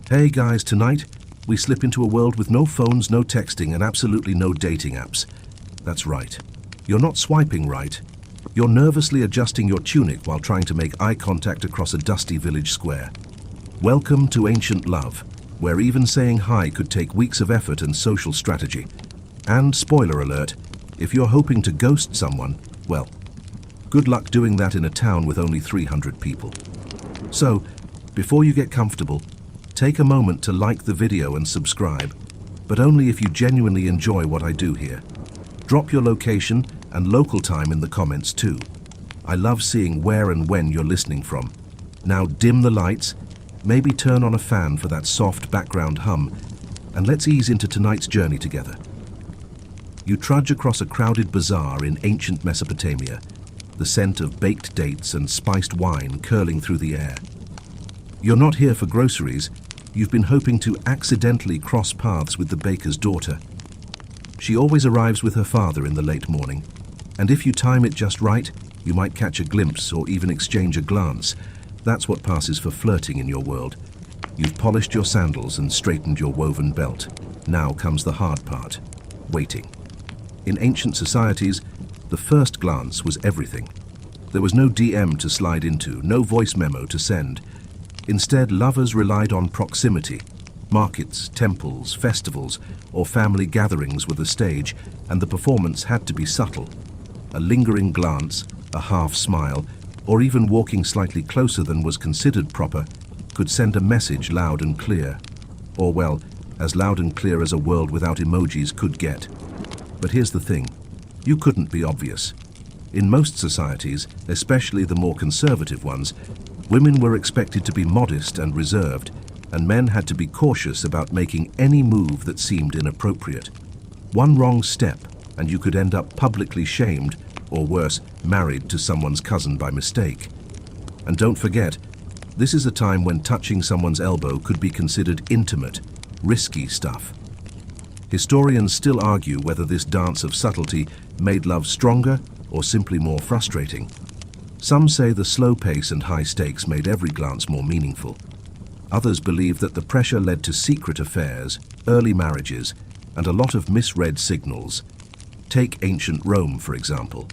Hey guys, tonight we slip into a world with no phones, no texting, and absolutely no dating apps. That's right. You're not swiping right. You're nervously adjusting your tunic while trying to make eye contact across a dusty village square. Welcome to ancient love, where even saying hi could take weeks of effort and social strategy. And spoiler alert, if you're hoping to ghost someone, well, good luck doing that in a town with only 300 people. So, before you get comfortable, take a moment to like the video and subscribe, but only if you genuinely enjoy what I do here. Drop your location and local time in the comments too. I love seeing where and when you're listening from. Now dim the lights, maybe turn on a fan for that soft background hum, and let's ease into tonight's journey together. You trudge across a crowded bazaar in ancient Mesopotamia, the scent of baked dates and spiced wine curling through the air. You're not here for groceries. You've been hoping to accidentally cross paths with the baker's daughter. She always arrives with her father in the late morning, and if you time it just right, you might catch a glimpse or even exchange a glance. That's what passes for flirting in your world. You've polished your sandals and straightened your woven belt. Now comes the hard part, waiting. In ancient societies, the first glance was everything. There was no DM to slide into, no voice memo to send. Instead, lovers relied on proximity. Markets, temples, festivals, or family gatherings were the stage, and the performance had to be subtle. A lingering glance, a half smile, or even walking slightly closer than was considered proper, could send a message loud and clear. Or, well, as loud and clear as a world without emojis could get. But here's the thing, you couldn't be obvious. In most societies, especially the more conservative ones, women were expected to be modest and reserved, and men had to be cautious about making any move that seemed inappropriate. One wrong step, and you could end up publicly shamed, or worse, married to someone's cousin by mistake. And don't forget, this is a time when touching someone's elbow could be considered intimate, risky stuff. Historians still argue whether this dance of subtlety made love stronger or simply more frustrating. Some say the slow pace and high stakes made every glance more meaningful. Others believe that the pressure led to secret affairs, early marriages, and a lot of misread signals. Take ancient Rome, for example.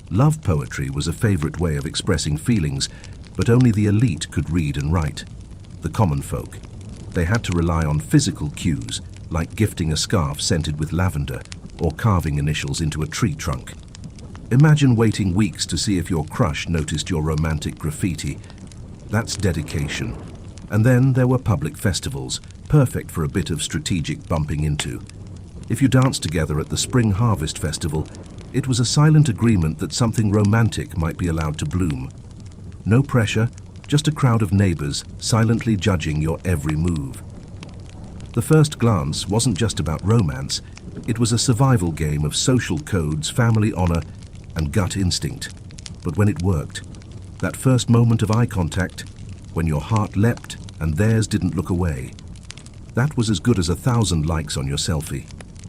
Love poetry was a favorite way of expressing feelings, but only the elite could read and write. The common folk. They had to rely on physical cues, like gifting a scarf scented with lavender or carving initials into a tree trunk. Imagine waiting weeks to see if your crush noticed your romantic graffiti. That's dedication. And then there were public festivals, perfect for a bit of strategic bumping into. If you danced together at the Spring Harvest Festival, it was a silent agreement that something romantic might be allowed to bloom. No pressure, just a crowd of neighbors silently judging your every move. The first glance wasn't just about romance, it was a survival game of social codes, family honor, and gut instinct. But when it worked, that first moment of eye contact, when your heart leapt and theirs didn't look away, that was as good as 1,000 likes on your selfie.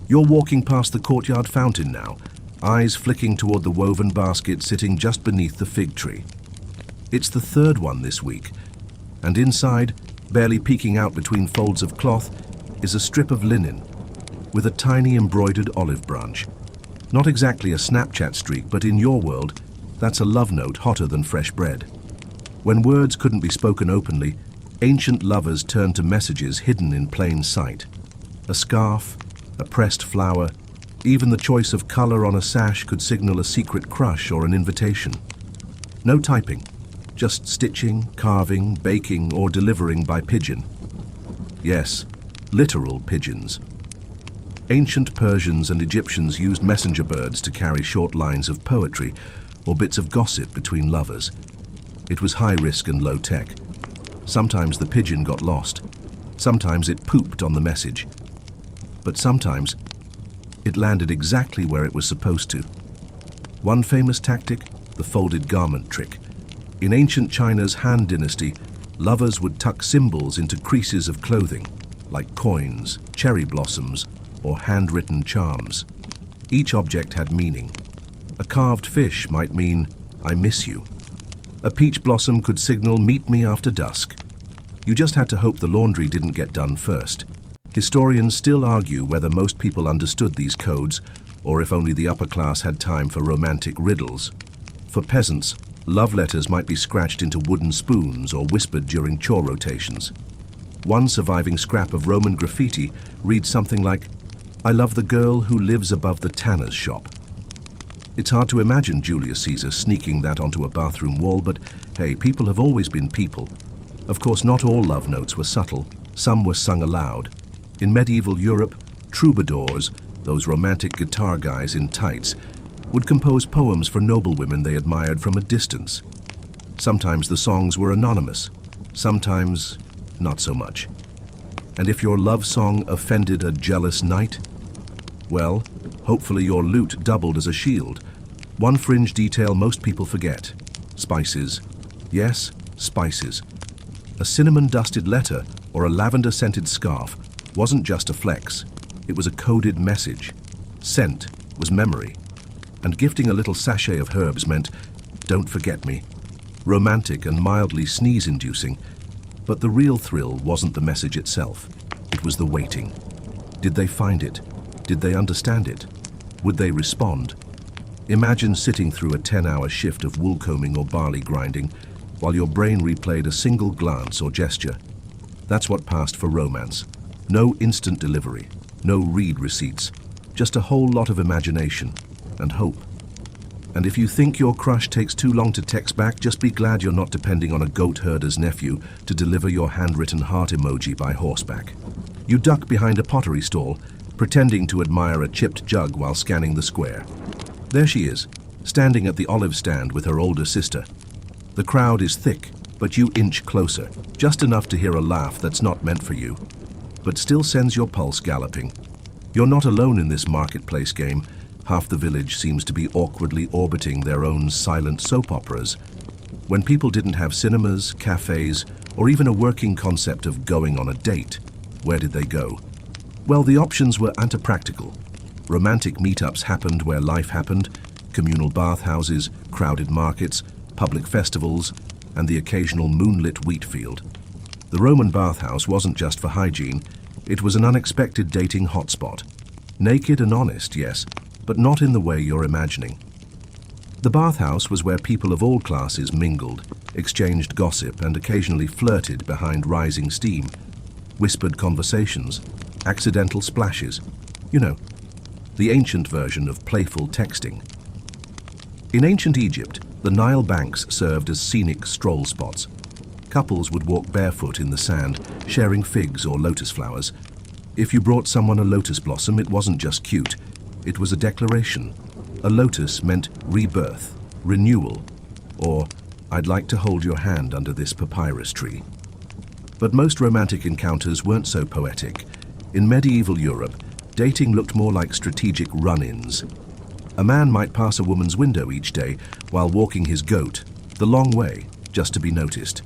You're walking past the courtyard fountain now, eyes flicking toward the woven basket sitting just beneath the fig tree. It's the third one this week, and inside, barely peeking out between folds of cloth, is a strip of linen with a tiny embroidered olive branch. Not exactly a Snapchat streak, but in your world, that's a love note hotter than fresh bread. When words couldn't be spoken openly, ancient lovers turned to messages hidden in plain sight. A scarf, a pressed flower, even the choice of color on a sash could signal a secret crush or an invitation. No typing, just stitching, carving, baking, or delivering by pigeon. Yes, literal pigeons. Ancient Persians and Egyptians used messenger birds to carry short lines of poetry or bits of gossip between lovers. It was high risk and low tech. Sometimes the pigeon got lost. Sometimes it pooped on the message. But sometimes it landed exactly where it was supposed to. One famous tactic, the folded garment trick. In ancient China's Han Dynasty, lovers would tuck symbols into creases of clothing, like coins, cherry blossoms, or handwritten charms. Each object had meaning. A carved fish might mean, "I miss you." A peach blossom could signal, "Meet me after dusk." You just had to hope the laundry didn't get done first. Historians still argue whether most people understood these codes, or if only the upper class had time for romantic riddles. For peasants, love letters might be scratched into wooden spoons or whispered during chore rotations. One surviving scrap of Roman graffiti reads something like, "I love the girl who lives above the tanner's shop." It's hard to imagine Julius Caesar sneaking that onto a bathroom wall, but hey, people have always been people. Of course, not all love notes were subtle. Some were sung aloud. In medieval Europe, troubadours, those romantic guitar guys in tights, would compose poems for noblewomen they admired from a distance. Sometimes the songs were anonymous, sometimes not so much. And if your love song offended a jealous knight, well, hopefully your lute doubled as a shield. One fringe detail most people forget: spices. Yes, spices. A cinnamon-dusted letter or a lavender-scented scarf wasn't just a flex, it was a coded message. Scent was memory. And gifting a little sachet of herbs meant, "Don't forget me." Romantic and mildly sneeze-inducing, but the real thrill wasn't the message itself. It was the waiting. Did they find it? Did they understand it? Would they respond? Imagine sitting through a 10-hour shift of wool combing or barley grinding while your brain replayed a single glance or gesture. That's what passed for romance. No instant delivery, no read receipts, just a whole lot of imagination and hope. And if you think your crush takes too long to text back, just be glad you're not depending on a goat herder's nephew to deliver your handwritten heart emoji by horseback. You duck behind a pottery stall, pretending to admire a chipped jug while scanning the square. There she is, standing at the olive stand with her older sister. The crowd is thick, but you inch closer, just enough to hear a laugh that's not meant for you, but still sends your pulse galloping. You're not alone in this marketplace game. Half the village seems to be awkwardly orbiting their own silent soap operas. When people didn't have cinemas, cafes, or even a working concept of going on a date, where did they go? Well, the options were anti-practical. Romantic meetups happened where life happened: communal bathhouses, crowded markets, public festivals, and the occasional moonlit wheat field. The Roman bathhouse wasn't just for hygiene, it was an unexpected dating hotspot. Naked and honest, yes, but not in the way you're imagining. The bathhouse was where people of all classes mingled, exchanged gossip, and occasionally flirted behind rising steam. Whispered conversations, accidental splashes. You know, the ancient version of playful texting. In ancient Egypt, the Nile banks served as scenic stroll spots. Couples would walk barefoot in the sand, sharing figs or lotus flowers. If you brought someone a lotus blossom, it wasn't just cute. It was a declaration. A lotus meant rebirth, renewal, or "I'd like to hold your hand under this papyrus tree." But most romantic encounters weren't so poetic. In medieval Europe, dating looked more like strategic run-ins. A man might pass a woman's window each day while walking his goat, the long way, just to be noticed.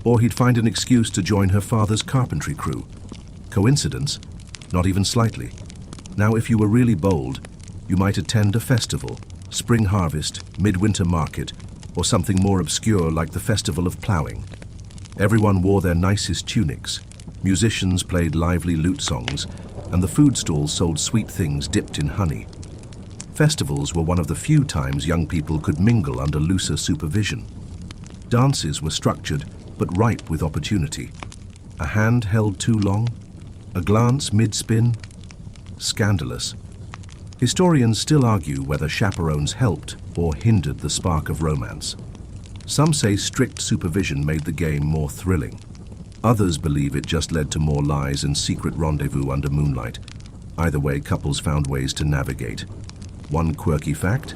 Or he'd find an excuse to join her father's carpentry crew. Coincidence? Not even slightly. Now, if you were really bold, you might attend a festival, spring harvest, midwinter market, or something more obscure like the Festival of Ploughing. Everyone wore their nicest tunics, musicians played lively lute songs, and the food stalls sold sweet things dipped in honey. Festivals were one of the few times young people could mingle under looser supervision. Dances were structured, but ripe with opportunity. A hand held too long? A glance mid-spin? Scandalous. Historians still argue whether chaperones helped or hindered the spark of romance. Some say strict supervision made the game more thrilling. Others believe it just led to more lies and secret rendezvous under moonlight. Either way, couples found ways to navigate. One quirky fact: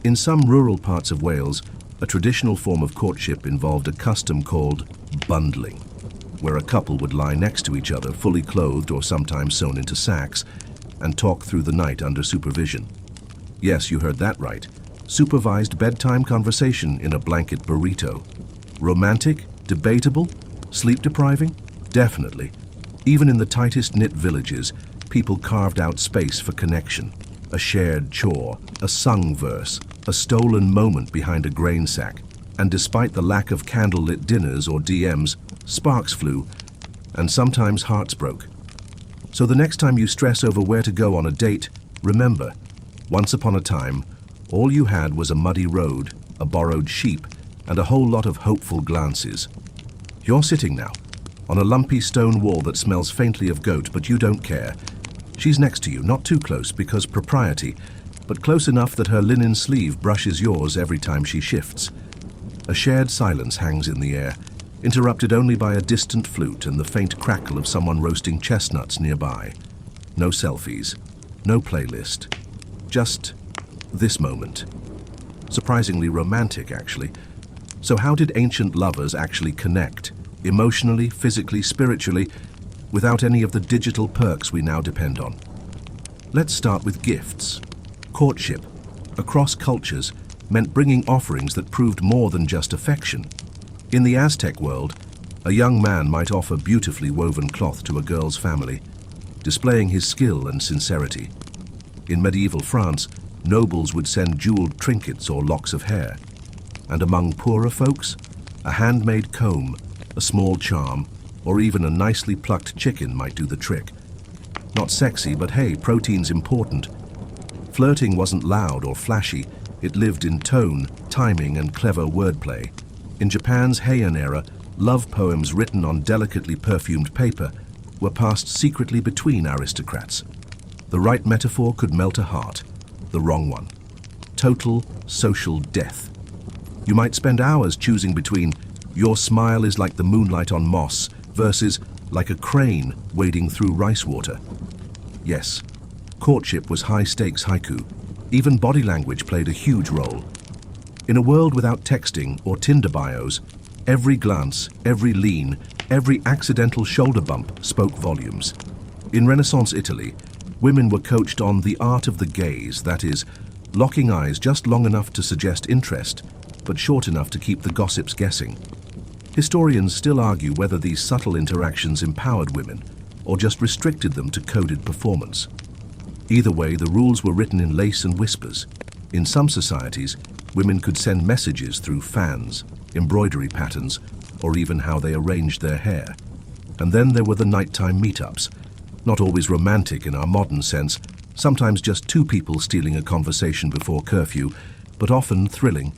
in some rural parts of Wales, a traditional form of courtship involved a custom called bundling, where a couple would lie next to each other, fully clothed or sometimes sewn into sacks, and talk through the night under supervision. Yes, you heard that right. Supervised bedtime conversation in a blanket burrito. Romantic? Debatable? Sleep-depriving? Definitely. Even in the tightest knit villages, people carved out space for connection. A shared chore, a sung verse, a stolen moment behind a grain sack. And despite the lack of candlelit dinners or DMs, sparks flew, and sometimes hearts broke. So the next time you stress over where to go on a date, remember, once upon a time, all you had was a muddy road, a borrowed sheep, and a whole lot of hopeful glances. You're sitting now, on a lumpy stone wall that smells faintly of goat, but you don't care. She's next to you, not too close because propriety, but close enough that her linen sleeve brushes yours every time she shifts. A shared silence hangs in the air, interrupted only by a distant flute and the faint crackle of someone roasting chestnuts nearby. No selfies, no playlist, just this moment. Surprisingly romantic, actually. So how did ancient lovers actually connect, emotionally, physically, spiritually, without any of the digital perks we now depend on? Let's start with gifts. Courtship, across cultures, meant bringing offerings that proved more than just affection. In the Aztec world, a young man might offer beautifully woven cloth to a girl's family, displaying his skill and sincerity. In medieval France, nobles would send jeweled trinkets or locks of hair. And among poorer folks, a handmade comb, a small charm, or even a nicely plucked chicken might do the trick. Not sexy, but hey, protein's important. Flirting wasn't loud or flashy, it lived in tone, timing, and clever wordplay. In Japan's Heian era, love poems written on delicately perfumed paper were passed secretly between aristocrats. The right metaphor could melt a heart, the wrong one. Total social death. You might spend hours choosing between "your smile is like the moonlight on moss" versus "like a crane wading through rice water." Yes, courtship was high-stakes haiku. Even body language played a huge role. In a world without texting or Tinder bios, every glance, every lean, every accidental shoulder bump spoke volumes. In Renaissance Italy, women were coached on the art of the gaze, that is, locking eyes just long enough to suggest interest, but short enough to keep the gossips guessing. Historians still argue whether these subtle interactions empowered women or just restricted them to coded performance. Either way, the rules were written in lace and whispers. In some societies, women could send messages through fans, embroidery patterns, or even how they arranged their hair. And then there were the nighttime meetups, not always romantic in our modern sense, sometimes just two people stealing a conversation before curfew, but often thrilling.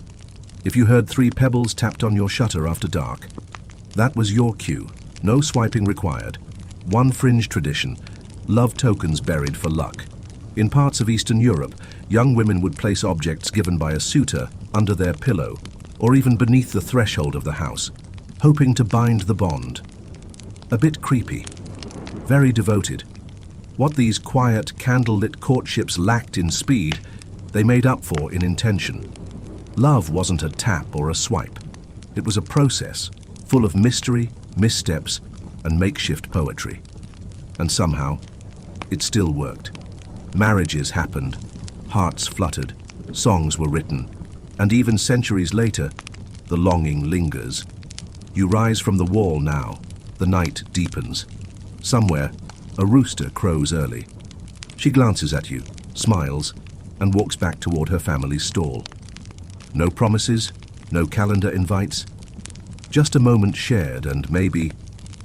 If you heard 3 pebbles tapped on your shutter after dark, that was your cue. No swiping required. One fringe tradition, love tokens buried for luck. In parts of Eastern Europe, young women would place objects given by a suitor under their pillow, or even beneath the threshold of the house, hoping to bind the bond. A bit creepy. Very devoted. What these quiet, candlelit courtships lacked in speed, they made up for in intention. Love wasn't a tap or a swipe. It was a process, full of mystery, missteps, and makeshift poetry. And somehow, it still worked. Marriages happened, hearts fluttered, songs were written, and even centuries later, the longing lingers. You rise from the wall now, the night deepens. Somewhere, a rooster crows early. She glances at you, smiles, and walks back toward her family's stall. No promises, no calendar invites, just a moment shared and maybe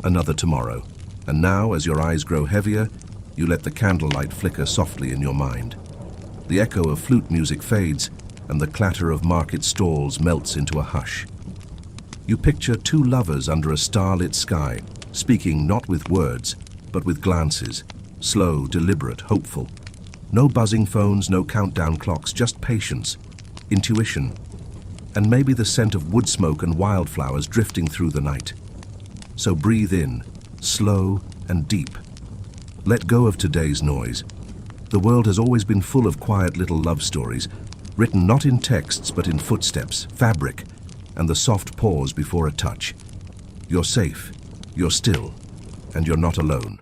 another tomorrow. And now, as your eyes grow heavier, you let the candlelight flicker softly in your mind. The echo of flute music fades, and the clatter of market stalls melts into a hush. You picture 2 lovers under a starlit sky, speaking not with words, but with glances, slow, deliberate, hopeful. No buzzing phones, no countdown clocks, just patience, intuition, and maybe the scent of wood smoke and wildflowers drifting through the night. So breathe in, slow and deep. Let go of today's noise. The world has always been full of quiet little love stories, written not in texts but in footsteps, fabric, and the soft pause before a touch. You're safe, you're still, and you're not alone.